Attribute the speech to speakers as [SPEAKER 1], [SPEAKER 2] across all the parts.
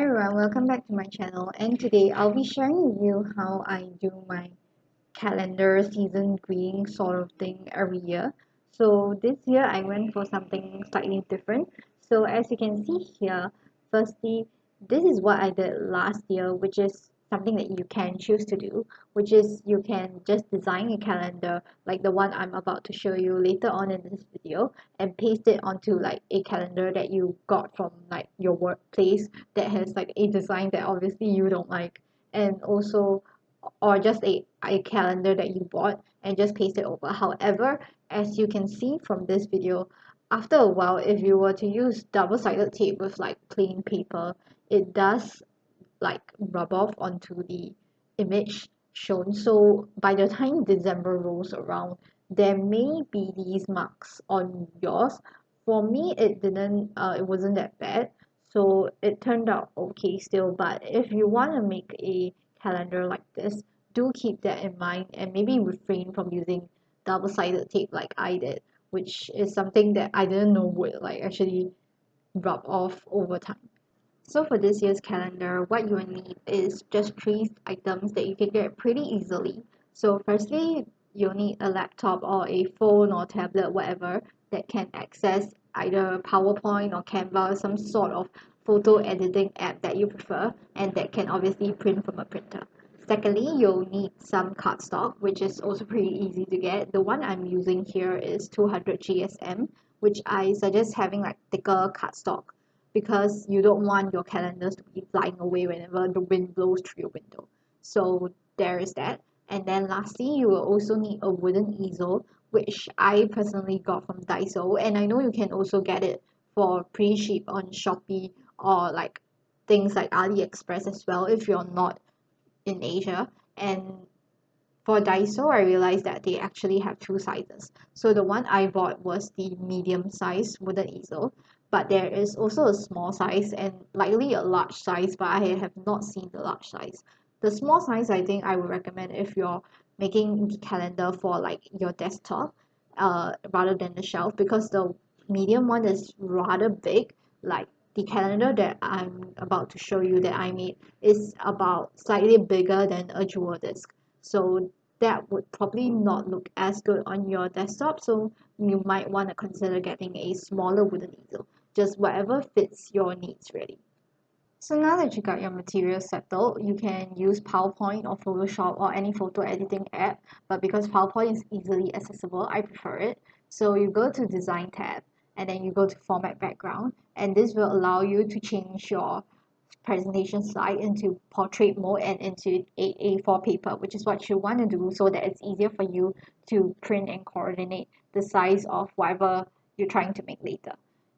[SPEAKER 1] everyone, welcome back to my channel, and today I'll be sharing with you how I do my calendar season greeting sort of thing every year. So this year I went for something slightly different. So as you can see here, firstly, this is what I did last year, which is something that you can choose to do, which is you can just design a calendar like the one I'm about to show you later on in this video and paste it onto like a calendar that you got from like your workplace that has like a design that obviously you don't like, and also or just a calendar that you bought and just paste it over. However, as you can see from this video, after a while, if you were to use double-sided tape with like plain paper, it does like rub off onto the image shown. So by the time December rolls around, there may be these marks on yours. For me, it wasn't that bad. So it turned out okay still. But if you want to make a calendar like this, do keep that in mind and maybe refrain from using double-sided tape like I did, which is something that I didn't know would like actually rub off over time. So for this year's calendar, what you will need is just three items that you can get pretty easily. So firstly, you'll need a laptop or a phone or tablet, whatever, that can access either PowerPoint or Canva, or some sort of photo editing app that you prefer, and that can obviously print from a printer. Secondly, you'll need some cardstock, which is also pretty easy to get. The one I'm using here is 200 GSM, which I suggest having like thicker cardstock because you don't want your calendars to be flying away whenever the wind blows through your window. So there is that. And then lastly, you will also need a wooden easel, which I personally got from Daiso. And I know you can also get it for pretty cheap on Shopee or like things like AliExpress as well if you're not in Asia. And for Daiso, I realized that they actually have two sizes. So the one I bought was the medium size wooden easel, but there is also a small size and likely a large size, but I have not seen the large size. The small size, I think I would recommend if you're making the calendar for like your desktop, rather than the shelf, because the medium one is rather big. Like the calendar that I'm about to show you that I made is about slightly bigger than a jewel disc. So that would probably not look as good on your desktop. So you might want to consider getting a smaller wooden easel, just whatever fits your needs really. So now that you got your materials settled, you can use PowerPoint or Photoshop or any photo editing app. But because PowerPoint is easily accessible, I prefer it. So you go to Design tab and then you go to Format Background, and this will allow you to change your presentation slide into portrait mode and into A4 paper, which is what you want to do so that it's easier for you to print and coordinate the size of whatever you're trying to make later.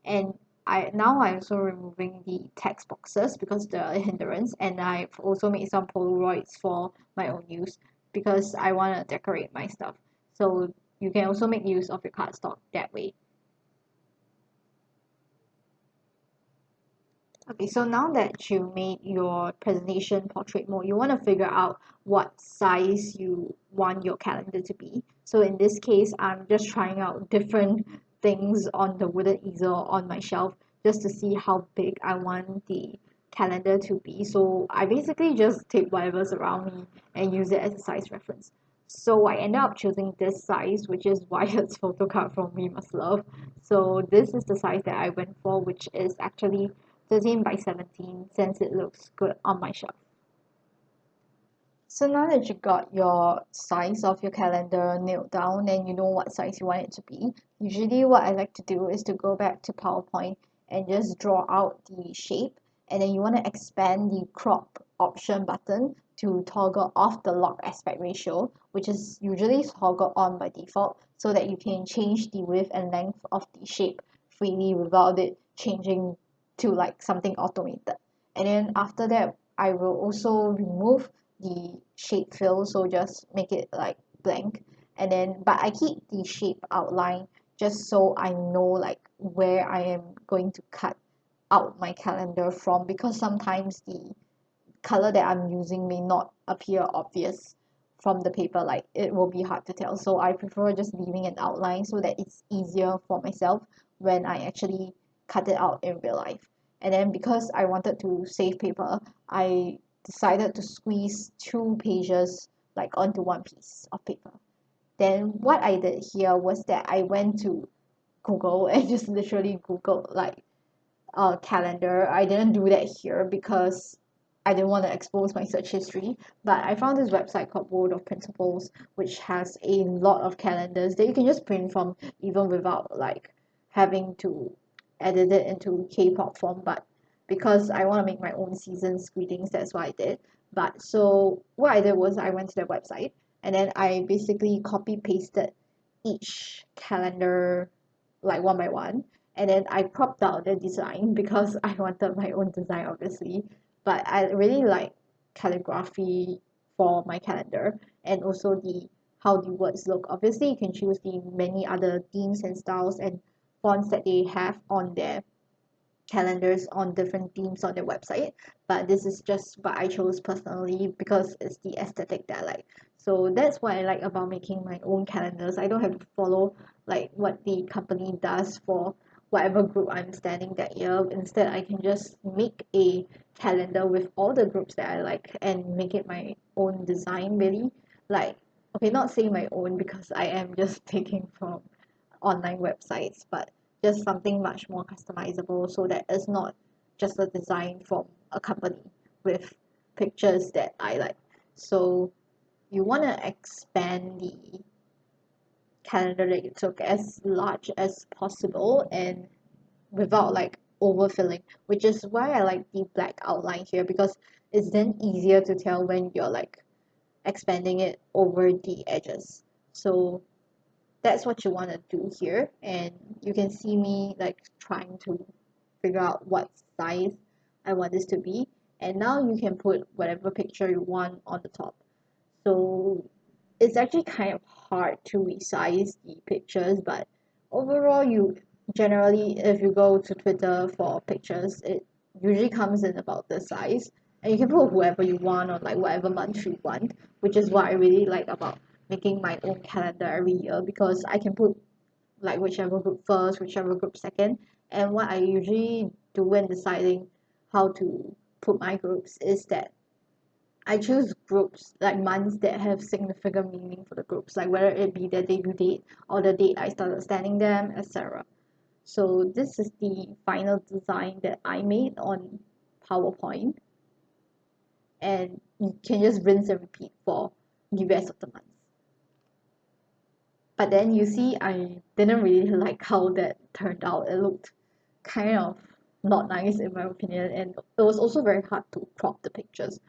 [SPEAKER 1] And I'm also removing the text boxes because they're a hindrance, and I've also made some Polaroids for my own use because I want to decorate my stuff. So you can also make use of your cardstock that way. Okay, so now that you made your presentation portrait mode, you want to figure out what size you want your calendar to be. So in this case, I'm just trying out different things on the wooden easel on my shelf just to see how big I want the calendar to be. So I basically just take whatever's around me and use it as a size reference. So I ended up choosing this size, which is Wyatt's photo card from We Must Love. So this is the size that I went for, which is actually 13 by 17 since it looks good on my shelf. So now that you got your size of your calendar nailed down and you know what size you want it to be, usually what I like to do is to go back to PowerPoint and just draw out the shape, and then you want to expand the crop option button to toggle off the log aspect ratio, which is usually toggled on by default, so that you can change the width and length of the shape freely without it changing to like something automated. And then after that, I will also remove the shape fill, so just make it like blank. And then but I keep the shape outline just so I know like where I am going to cut out my calendar from, because sometimes the color that I'm using may not appear obvious from the paper, like it will be hard to tell. So I prefer just leaving an outline so that it's easier for myself when I actually cut it out in real life. And then because I wanted to save paper, I decided to squeeze two pages like onto one piece of paper. Then what I did here was that I went to Google and just literally Googled like calendar. I didn't do that here because I didn't want to expose my search history. But I found this website called World of Principles, which has a lot of calendars that you can just print from even without like having to edit it into K-pop form. But because I want to make my own season's greetings, that's what I did. But so what I did was I went to their website and then I basically copy pasted each calendar like one by one, and then I cropped out the design because I wanted my own design obviously, but I really like calligraphy for my calendar, and also the how the words look. Obviously you can choose the many other themes and styles and fonts that they have on their calendars on different themes on their website, but this is just what I chose personally because it's the aesthetic that I like. So that's what I like about making my own calendars. I don't have to follow like what the company does for whatever group I'm standing that year. Instead, I can just make a calendar with all the groups that I like and make it my own design really. Like, okay, not saying my own because I am just taking from online websites, but just something much more customizable so that it's not just a design from a company with pictures that I like. So you want to expand the calendar that you took as large as possible and without like overfilling, which is why I like the black outline here because it's then easier to tell when you're like expanding it over the edges. So that's what you want to do here, and you can see me like trying to figure out what size I want this to be, and now you can put whatever picture you want on the top. So it's actually kind of hard to resize the pictures, but overall you generally, if you go to Twitter for pictures, it usually comes in about this size, and you can put whoever you want or like whatever month you want, which is what I really like about making my own calendar every year because I can put like whichever group first, whichever group second. And what I usually do when deciding how to put my groups is that I choose groups like months that have significant meaning for the groups, like whether it be their debut date or the date I started studying them, etc. So this is the final design that I made on PowerPoint, and you can just rinse and repeat for the rest of the month. But then you see, I didn't really like how that turned out. It looked kind of not nice in my opinion, and it was also very hard to crop the pictures.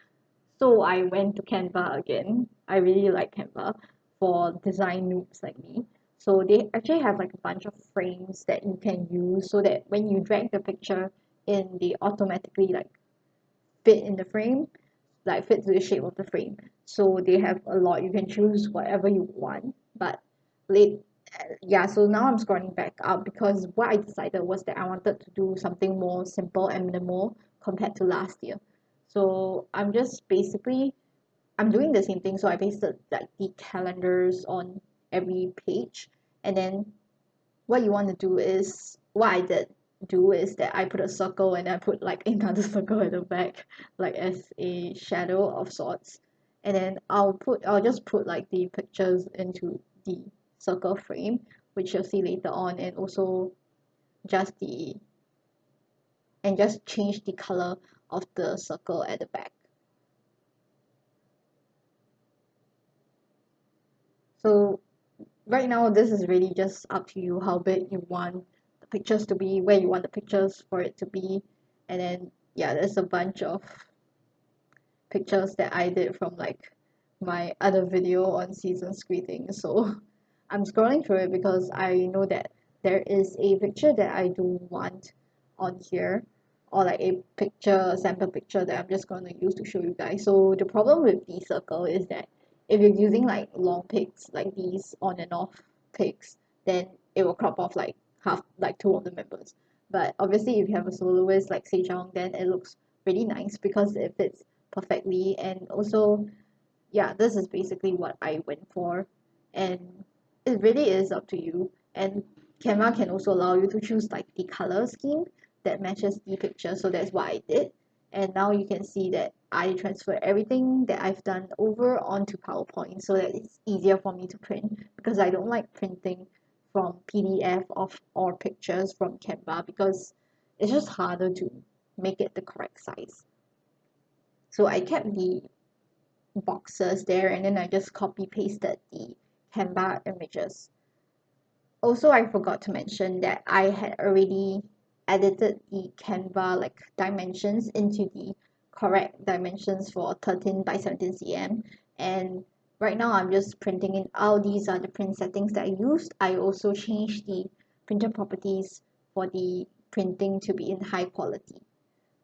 [SPEAKER 1] So I went to Canva again. I really like Canva for design noobs like me. So they actually have like a bunch of frames that you can use so that when you drag the picture in, they automatically like fit in the frame, like fit to the shape of the frame. So they have a lot. You can choose whatever you want. But late, yeah. So now I'm scrolling back up because what I decided was that I wanted to do something more simple and minimal compared to last year. So I'm just basically I'm doing the same thing. So I pasted like the calendars on every page, and then what you want to do is what I did do is that I put a circle and I put like another circle at the back, like as a shadow of sorts. And then I'll just put like the pictures into the circle frame, which you'll see later on, and also just the and just change the color of the circle at the back. So right now this is really just up to you how big you want the pictures to be, where you want the pictures for it to be. And then yeah, there's a bunch of pictures that I did from like my other video on season's greetings. So I'm scrolling through it because I know that there is a picture that I do want on here, or like a picture, a sample picture that I'm just going to use to show you guys. So the problem with the circle is that if you're using like long pics like these on and off pics, then it will crop off like half, like two of the members. But obviously if you have a soloist like Sejong, then it looks really nice because it fits perfectly. And also yeah, this is basically what I went for, and it really is up to you. And Canva can also allow you to choose like the color scheme. that matches the picture. So that's what I did. And now you can see that I transfer everything that I've done over onto PowerPoint so that it's easier for me to print, because I don't like printing from PDF of or pictures from Canva, because it's just harder to make it the correct size. So I kept the boxes there, and then I just copy pasted the Canva images. Also, I forgot to mention that I had already edited the Canva like dimensions into the correct dimensions for 13 by 17 cm. And right now I'm just printing in all these are the print settings that I used. I also changed the printer properties for the printing to be in high quality.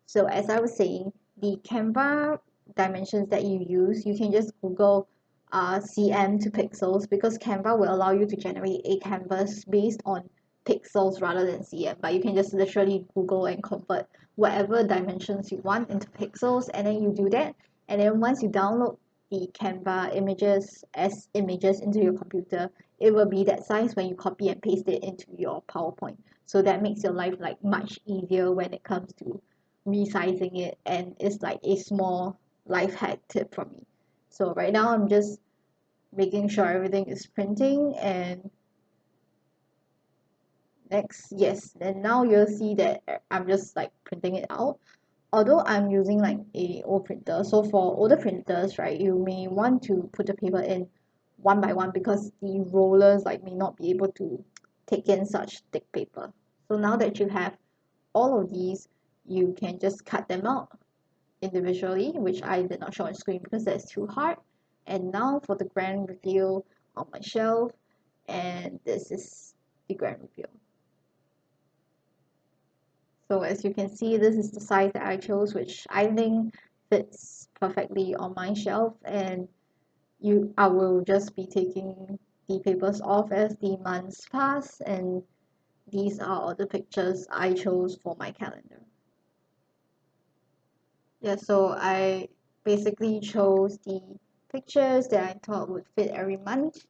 [SPEAKER 1] So as I was saying, the Canva dimensions that you use, you can just Google cm to pixels, because Canva will allow you to generate a canvas based on pixels rather than cm. But you can just literally Google and convert whatever dimensions you want into pixels, and then you do that. And then once you download the Canva images as images into your computer, it will be that size when you copy and paste it into your PowerPoint. So that makes your life like much easier when it comes to resizing it, and it's like a small life hack tip for me. So right now I'm just making sure everything is printing, and next, yes, and now you'll see that I'm just like printing it out. Although I'm using like a old printer, so for older printers, right, you may want to put the paper in one by one, because the rollers like may not be able to take in such thick paper. So now that you have all of these, you can just cut them out individually, which I did not show on screen because that's too hard. And now for the grand reveal on my shelf, and this is the grand reveal. So as you can see, this is the size that I chose, which I think fits perfectly on my shelf. And I will just be taking the papers off as the months pass, and these are all the pictures I chose for my calendar. Yeah, so I basically chose the pictures that I thought would fit every month,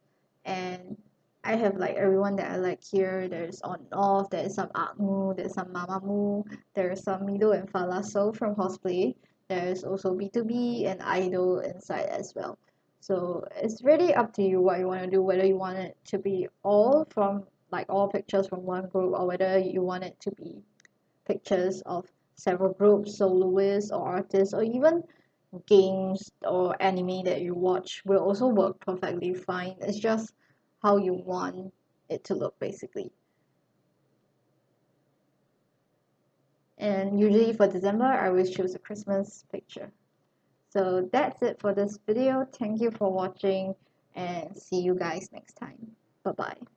[SPEAKER 1] and I have like everyone that I like here. There's on and off, there's some Akmu, there's some Mamamoo, there's some Mido and Falaso from Cosplay. There's also B2B and Idol inside as well. So it's really up to you what you want to do, whether you want it to be all from like all pictures from one group, or whether you want it to be pictures of several groups, soloists or artists, or even games or anime that you watch will also work perfectly fine. It's just how you want it to look, basically. And usually for December, I always choose a Christmas picture. So that's it for this video. Thank you for watching, and see you guys next time. Bye bye.